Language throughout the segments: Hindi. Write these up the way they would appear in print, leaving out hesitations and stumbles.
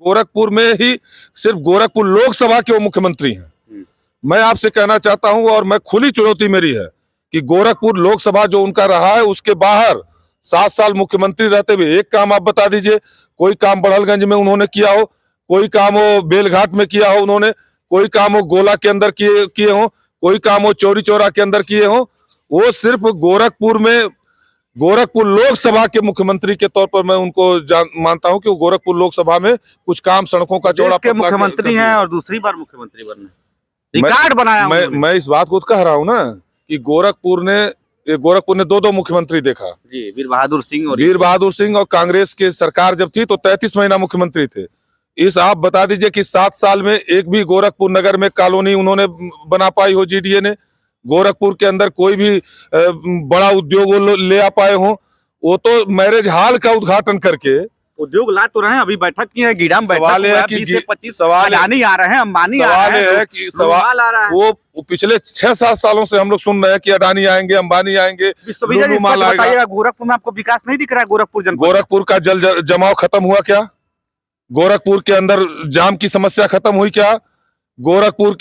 गोरखपुर में ही सिर्फ गोरखपुर लोकसभा के वो मुख्यमंत्री हैं। मैं आपसे कहना चाहता हूं और मैं खुली चुनौती मेरी है कि गोरखपुर लोकसभा जो उनका रहा है उसके बाहर 7 साल मुख्यमंत्री रहते हुए एक काम आप बता दीजिए। कोई काम बड़हलगंज में उन्होंने किया हो, कोई काम वो बेलघाट में किया हो उन्होंने, कोई काम वो गोला के अंदर किए हो, कोई काम वो चौरी चौरा के अंदर किए हो। वो सिर्फ गोरखपुर लोकसभा के मुख्यमंत्री के तौर पर मैं उनको मानता हूं कि वो गोरखपुर लोकसभा में कुछ काम सड़कों का चौड़ा के मुख्यमंत्री हैं और दूसरी बार मुख्यमंत्री बनना रिकॉर्ड बनाया। मैं इस बात को कह रहा हूं ना कि गोरखपुर ने 2 मुख्यमंत्री देखा जी, वीर बहादुर सिंह और कांग्रेस की सरकार जब थी तो 33 महीना मुख्यमंत्री थे। आप बता दीजिए कि 7 साल में एक भी गोरखपुर नगर में कॉलोनी उन्होंने बना पाई हो जीडीए ने, गोरखपुर के अंदर कोई भी बड़ा उद्योग ले आ पाए हो। वो तो मैरिज हॉल का उद्घाटन करके उद्योग ला तो रहे हैं। अभी बैठक की है, गीडा में सवाल है कि 20 से 25 अडानी आ रहे हैं, अंबानी आ रहे हैं। सवाल आ रहा है वो पिछले 6-7 सालों से हम लोग सुन रहे हैं कि अडानी आएंगे, अंबानी आएंगे। गोरखपुर में आपको विकास नहीं दिख रहा है? गोरखपुर का जल जमाव खत्म हुआ क्या? गोरखपुर के अंदर जाम की समस्या खत्म हुई क्या? गोरखपुर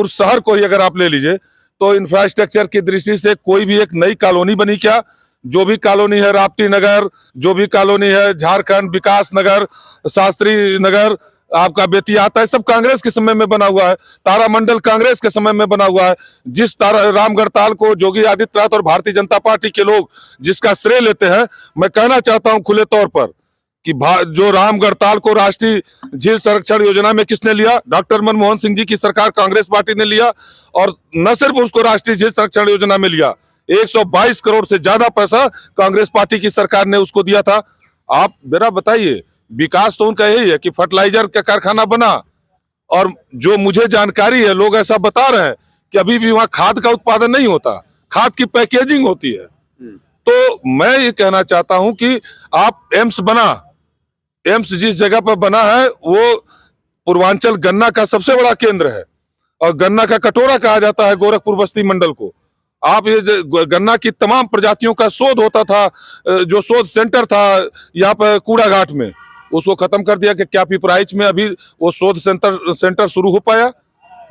शहर को ही अगर आप ले लीजिए तो इंफ्रास्ट्रक्चर की दृष्टि से कोई भी एक नई कॉलोनी बनी क्या? जो भी कॉलोनी है राप्ती नगर, जो भी कॉलोनी है झारखंड विकास नगर, शास्त्री नगर, आपका बेतिया आता है, सब कांग्रेस के समय में बना हुआ है। तारामंडल कांग्रेस के समय में बना हुआ है। जिस रामगढ़ताल को योगी आदित्यनाथ और भारतीय जनता पार्टी के लोग जिसका श्रेय लेते हैं, मैं कहना चाहता हूं खुले तौर पर कि जो रामगढ़ताल को राष्ट्रीय झील संरक्षण योजना में किसने लिया? डॉक्टर मनमोहन सिंह जी की सरकार कांग्रेस पार्टी ने लिया। और न सिर्फ उसको राष्ट्रीय झील संरक्षण योजना में लिया, 122 करोड़ से ज्यादा पैसा कांग्रेस पार्टी की सरकार ने उसको दिया था। आप मेरा बताइए, विकास तो उनका यही है कि फर्टिलाइजर का कारखाना बना। और जो मुझे जानकारी है, लोग ऐसा बता रहे हैं कि अभी भी वहां खाद का उत्पादन नहीं होता, खाद की पैकेजिंग होती है। तो मैं ये कहना चाहता हूं कि आप एम्स जिस जगह पर बना है वो पूर्वांचल गन्ना का सबसे बड़ा केंद्र है और गन्ना का कटोरा कहा जाता है गोरखपुर बस्ती मंडल को। आप ये गन्ना की तमाम प्रजातियों का शोध होता था, जो शोध सेंटर था यहाँ पर कूड़ा घाट में, उसको खत्म कर दिया कि क्या पिपराइच में अभी वो शोध सेंटर शुरू हो पाया?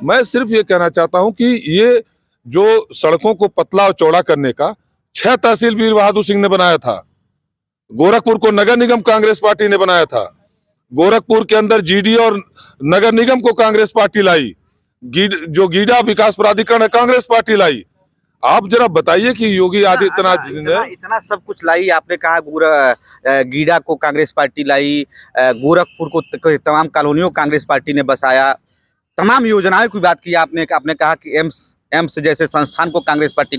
मैं सिर्फ ये कहना चाहता हूं कि ये जो सड़कों को पतला और चौड़ा करने का 6 तहसील वीर बहादुर सिंह ने बनाया था। गोरखपुर को नगर निगम कांग्रेस पार्टी ने बनाया था। गोरखपुर के अंदर जीडी और नगर निगम को कांग्रेस पार्टी लाई। जो गीडा विकास प्राधिकरण है कांग्रेस पार्टी लाई। आप जरा बताइए कि योगी आदित्यनाथ जी ने इतना सब कुछ लाई। आपने कहा गीडा को कांग्रेस पार्टी लाई, गोरखपुर को तमाम कॉलोनियों कांग्रेस पार्टी ने बसाया, तमाम योजनाओं की बात की आपने कहा कि एम्स जैसे संस्थान को कांग्रेस पार्टी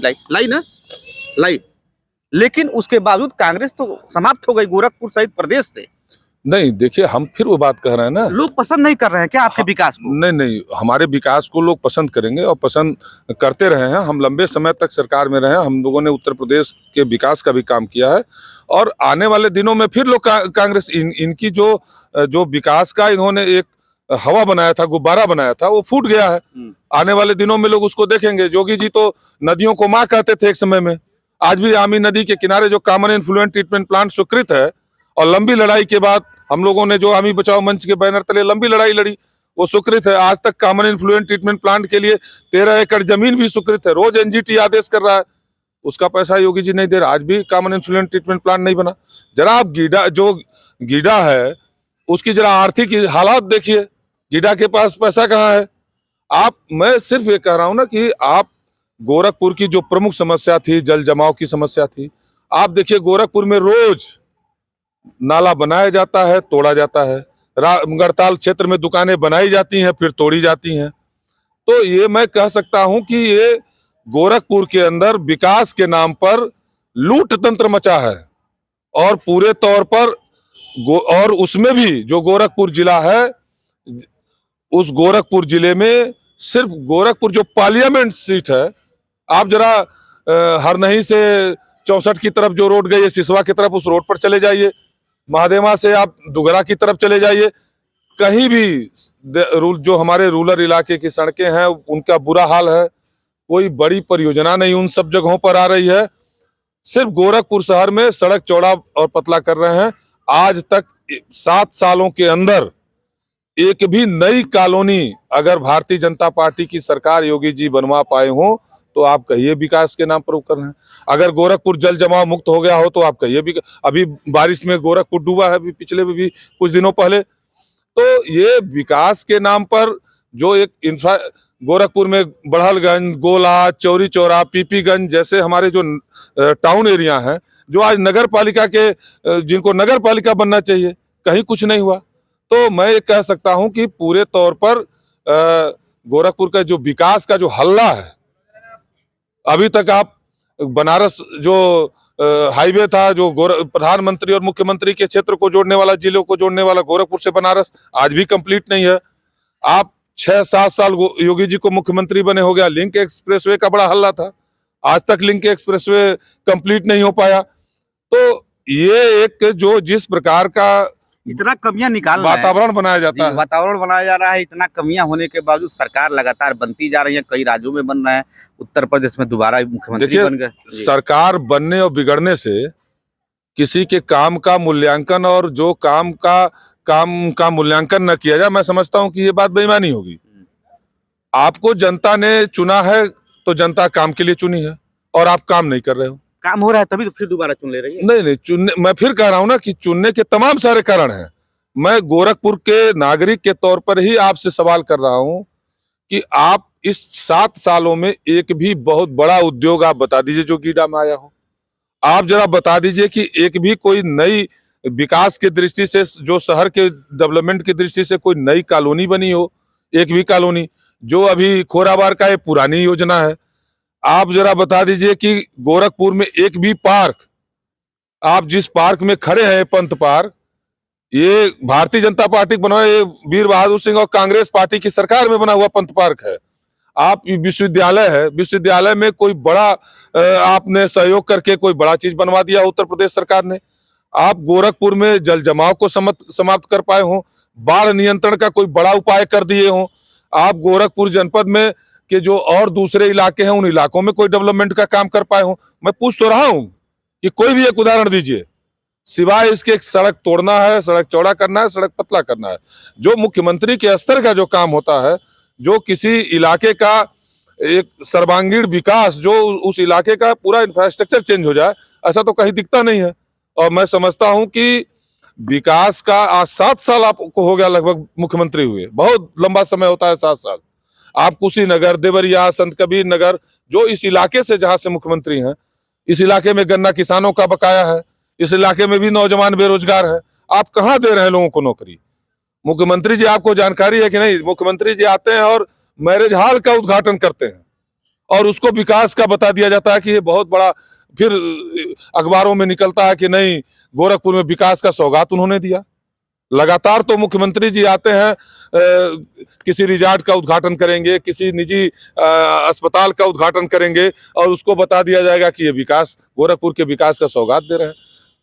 लाई। लेकिन उसके बावजूद कांग्रेस तो समाप्त हो गई गोरखपुर सहित प्रदेश से। नहीं, देखिए हम फिर वो बात कह रहे हैं ना, लोग पसंद नहीं कर रहे हैं क्या आपके विकास को? नहीं, हमारे विकास को लोग पसंद करेंगे और पसंद करते रहे हैं। हम लंबे समय तक सरकार में रहे हैं, हम लोगों ने उत्तर प्रदेश के विकास का भी काम किया है। और आने वाले दिनों में फिर लोग कांग्रेस इनकी जो विकास का इन्होंने एक हवा बनाया था, गुब्बारा बनाया था, वो फूट गया है। आने वाले दिनों में लोग उसको देखेंगे। योगी जी तो नदियों को माँ कहते थे एक समय में। आज भी आमी नदी के किनारे जो कॉमन इन्फ्लुएंट ट्रीटमेंट प्लांट स्वीकृत है और लंबी लड़ाई के बाद हम लोगों ने जो आमी बचाओ मंच के बैनर तले लंबी लड़ाई लड़ी, वो स्वीकृत है। आज तक कॉमन इन्फ्लुएंट ट्रीटमेंट प्लांट के लिए 13 एकड़ जमीन भी स्वीकृत है। रोज एनजीटी आदेश कर रहा है, उसका पैसा योगी जी नहीं दे रहा। आज भी कॉमन इन्फ्लुएंट ट्रीटमेंट प्लांट नहीं बना। जरा आप गीडा है उसकी जरा आर्थिक हालात देखिए, गीडा के पास पैसा कहाँ है? मैं सिर्फ ये कह रहा हूं ना कि आप गोरखपुर की जो प्रमुख समस्या थी, जल जमाव की समस्या थी, आप देखिए गोरखपुर में रोज नाला बनाया जाता है, तोड़ा जाता है। रामगढ़ताल क्षेत्र में दुकानें बनाई जाती हैं, फिर तोड़ी जाती हैं। तो ये मैं कह सकता हूं कि ये गोरखपुर के अंदर विकास के नाम पर लूट तंत्र मचा है। और पूरे तौर पर और उसमें भी जो गोरखपुर जिला है, उस गोरखपुर जिले में सिर्फ गोरखपुर जो पार्लियामेंट सीट है, आप जरा हरनही से 64 की तरफ जो रोड गई है सिसवा की तरफ, उस रोड पर चले जाइए। महादेवा से आप दुगरा की तरफ चले जाइए। कहीं भी जो हमारे रूरल इलाके की सड़कें हैं उनका बुरा हाल है। कोई बड़ी परियोजना नहीं उन सब जगहों पर आ रही है। सिर्फ गोरखपुर शहर में सड़क चौड़ा और पतला कर रहे हैं। आज तक 7 सालों के अंदर एक भी नई कॉलोनी अगर भारतीय जनता पार्टी की सरकार योगी जी बनवा पाए हो तो आप कहिए विकास के नाम पर वो कर रहे हैं। अगर गोरखपुर जल जमाव मुक्त हो गया हो तो आप कहिए अभी बारिश में गोरखपुर डूबा है, अभी पिछले में भी कुछ दिनों पहले। तो ये विकास के नाम पर जो एक गोरखपुर में बढ़लगंज, गोला, चौरी चौरा, पीपीगंज जैसे हमारे जो टाउन एरिया हैं, जो आज नगर पालिका के जिनको नगर पालिका बनना चाहिए, कहीं कुछ नहीं हुआ। तो मैं ये कह सकता हूं कि पूरे तौर पर गोरखपुर का जो विकास का जो हल्ला है, अभी तक आप बनारस जो हाईवे था, जो प्रधानमंत्री और मुख्यमंत्री के क्षेत्र को जोड़ने वाला, जिलों को जोड़ने वाला, गोरखपुर से बनारस आज भी कंप्लीट नहीं है। आप 6-7 साल योगी जी को मुख्यमंत्री बने हो गया, लिंक एक्सप्रेसवे का बड़ा हल्ला था, आज तक लिंक एक्सप्रेसवे कंप्लीट नहीं हो पाया। तो ये एक जो जिस प्रकार का इतना कमियां निकाल वातावरण बनाया जाता है, वातावरण बनाया जा रहा है, इतना कमियां होने के बावजूद सरकार लगातार बनती जा रही है, कई राज्यों में बन रहा है, उत्तर प्रदेश में दोबारा मुख्यमंत्री बन गए। सरकार बनने और बिगड़ने से किसी के काम का मूल्यांकन और जो काम का मूल्यांकन न किया जाए, मैं समझता हूं कि ये बात बेईमानी होगी। आपको जनता ने चुना है तो जनता काम के लिए चुनी है और आप काम नहीं कर रहे हो। काम हो रहा है तभी तो फिर दोबारा चुन ले रही है। नहीं, चुनने, मैं फिर कह रहा हूं ना कि चुनने के तमाम सारे कारण हैं। मैं गोरखपुर के नागरिक के तौर पर ही आपसे सवाल कर रहा हूं कि आप इस 7 सालों में एक भी बहुत बड़ा उद्योग आप बता दीजिए जो गीडा में आया हो। आप जरा बता दीजिए कि एक भी कोई नई विकास की दृष्टि से, जो शहर के डेवलपमेंट की दृष्टि से कोई नई कॉलोनी बनी हो, एक भी कॉलोनी। जो अभी खोराबार का ये पुरानी योजना है। आप जरा बता दीजिए कि गोरखपुर में एक भी पार्क, आप जिस पार्क में खड़े हैं, पंत पार्क, ये भारतीय जनता पार्टी बना, ये वीर बहादुर सिंह और कांग्रेस पार्टी की सरकार में बना हुआ पंत पार्क है। आप विश्वविद्यालय है, विश्वविद्यालय में कोई बड़ा आपने सहयोग करके कोई बड़ा चीज बनवा दिया उत्तर प्रदेश सरकार ने। आप गोरखपुर में जल जमाव को समाप्त कर पाए हो, बाढ़ नियंत्रण का कोई बड़ा उपाय कर दिए हो। आप गोरखपुर जनपद में कि जो और दूसरे इलाके हैं, उन इलाकों में कोई डेवलपमेंट का काम कर पाए हो। मैं पूछ तो रहा हूं कि कोई भी एक उदाहरण दीजिए, सिवाय इसके एक सड़क तोड़ना है, सड़क चौड़ा करना है, सड़क पतला करना है। जो मुख्यमंत्री के स्तर का जो काम होता है, जो किसी इलाके का एक सर्वांगीण विकास, जो उस इलाके का पूरा इंफ्रास्ट्रक्चर चेंज हो जाए, ऐसा तो कहीं दिखता नहीं है। और मैं समझता हूं कि विकास का आज 7 साल आपको हो गया लगभग मुख्यमंत्री हुए, बहुत लंबा समय होता है 7 साल। आप कुशीनगर, देवरिया, संत कबीर नगर, जो इस इलाके से जहां से मुख्यमंत्री हैं, इस इलाके में गन्ना किसानों का बकाया है, इस इलाके में भी नौजवान बेरोजगार है। आप कहां दे रहे हैं लोगों को नौकरी? मुख्यमंत्री जी, आपको जानकारी है कि नहीं? मुख्यमंत्री जी आते हैं और मैरिज हॉल का उद्घाटन करते हैं और उसको विकास का बता दिया जाता है कि ये बहुत बड़ा, फिर अखबारों में निकलता है कि नहीं, गोरखपुर में विकास का सौगात उन्होंने दिया। लगातार तो मुख्यमंत्री जी आते हैं, किसी रिजॉर्ट का उद्घाटन करेंगे, किसी निजी अस्पताल का उद्घाटन करेंगे और उसको बता दिया जाएगा कि ये विकास, गोरखपुर के विकास का सौगात दे रहे हैं।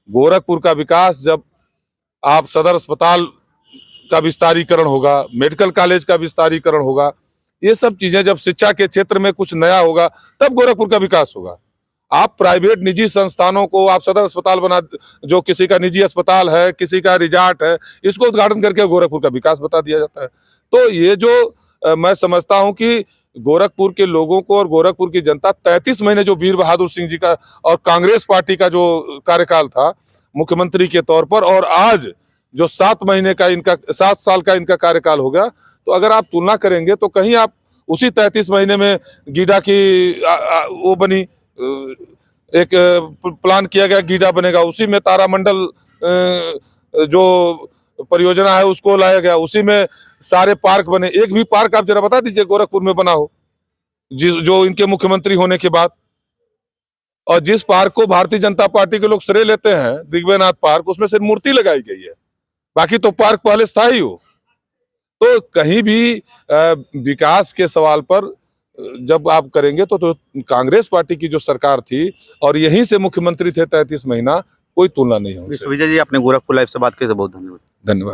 गोरखपुर का विकास, जब आप सदर अस्पताल का विस्तारीकरण होगा, मेडिकल कॉलेज का विस्तारीकरण होगा, ये सब चीजें जब शिक्षा के क्षेत्र में कुछ नया होगा, तब गोरखपुर का विकास होगा। आप प्राइवेट निजी संस्थानों को, आप सदर अस्पताल बना, जो किसी का निजी अस्पताल है, किसी का रिजॉर्ट है, इसको उद्घाटन करके गोरखपुर का विकास बता दिया जाता है। तो ये जो मैं समझता हूं कि गोरखपुर के लोगों को और गोरखपुर की जनता 33 महीने जो वीर बहादुर सिंह जी का और कांग्रेस पार्टी का जो कार्यकाल था मुख्यमंत्री के तौर पर, और आज जो 7 साल का इनका कार्यकाल हो गया, तो अगर आप तुलना करेंगे तो कहीं आप उसी 33 महीने में गीडा की वो बनी, एक प्लान किया गया गीडा बनेगा, उसी में तारामंडल जो परियोजना है उसको लाया गया, उसी में सारे पार्क बने। एक भी पार्क आप जरा बता दीजिए गोरखपुर में बना हो जो इनके मुख्यमंत्री होने के बाद। और जिस पार्क को भारतीय जनता पार्टी के लोग श्रेय लेते हैं, दिग्विजयनाथ पार्क, उसमें सिर्फ मूर्ति लगाई गई है, बाकी तो पार्क पहले स्थायी हो। तो कहीं भी विकास के सवाल पर जब आप करेंगे तो कांग्रेस पार्टी की जो सरकार थी और यहीं से मुख्यमंत्री थे 33 महीना, कोई तुलना नहीं होगी। विजय जी, आपने गोरखपुर लाइव से बात की, बहुत धन्यवाद। धन्यवाद।